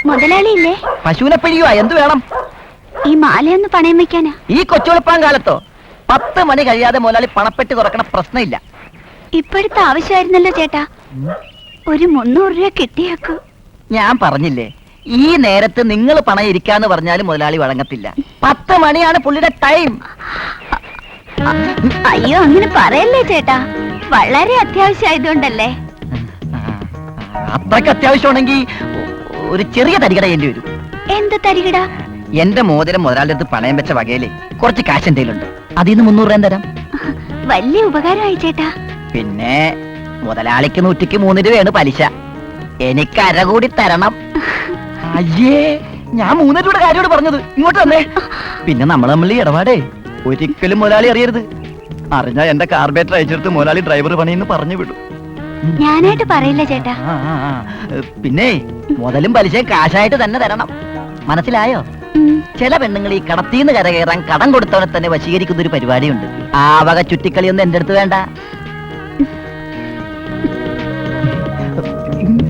മുതലാളിയില്ലേ? പശുവിനെ പിഴിയുവാ, എന്ത് വേണം? ഈ മാലയൊന്ന് പണയം വെക്കാനാ. ഈ കൊച്ചുവെളുപ്പാൻ കാലത്തോ 10 മണി കഴിയാതെ മുതലാളി പണപ്പെട്ടി തുറക്കണ പ്രശ്നമില്ല. ഇപ്പോഴത്തെ ആവശ്യമായിരുന്നല്ലോ ചേട്ടാ. ഒരു 300 രൂപ കിട്ടിയാക്കൂ. ഞാൻ പറഞ്ഞില്ലേ, ഈ നേരത്ത് നിങ്ങൾ പണം ഇരിക്കാന്ന് പറഞ്ഞാലും മുതലാളി വഴങ്ങത്തില്ല. 10 മണിയാണ് പുള്ളിയുടെ ടൈം. അയ്യോ, അങ്ങനെ പറയല്ലേ ചേട്ടാ. വളരെ അത്യാവശ്യമായതുകൊണ്ടല്ലേ. അത്രയ്ക്ക് അത്യാവശ്യമാണെങ്കിൽ ഒരു ചെറിയ തരികട ചെയ്യേണ്ടി വരും. എന്ത് തരികട? എന്റെ മോതിരം മുതലാളിയുടെ അടുത്ത് പണയം വെച്ച വകയില് കുറച്ച് കാശ് എന്തെങ്കിലുണ്ട്. അതിന്ന് 300 രൂപ തരാം. വലിയ ഉപകാരമായി ചേട്ടാ. പിന്നെ മുതലാളിക്ക് 103 രൂപയാണ് പലിശ. എനിക്ക് അര കൂടി തരണം. അയ്യേ, ഞാൻ 3 രൂപയുടെ കാര്യോട് പറഞ്ഞത്. ഇങ്ങോട്ട് തന്നെ. പിന്നെ നമ്മൾ തമ്മിൽ ഇടപാടേ ഒരിക്കലും മുതലാളി അറിയരുത്. അറിഞ്ഞാ എന്റെ കാർബേറ്റർ അയച്ചെടുത്ത് മുതലാളി ഡ്രൈവർ പണിയെന്ന് പറഞ്ഞു വിടും. ഞാനായിട്ട് പറയില്ല ചേട്ടാ. പിന്നെ മുതലും പലിശയും കാശായിട്ട് തന്നെ തരണം. മനസ്സിലായോ? ചില പെണ്ണുങ്ങൾ ഈ കടത്തിന്ന് കരകയറാൻ കടം കൊടുത്തവനെ തന്നെ വശീകരിക്കുന്ന ഒരു പരിപാടിയുണ്ട്. ആ വക ചുറ്റിക്കളിയൊന്നും എന്റെ അടുത്ത് വേണ്ട.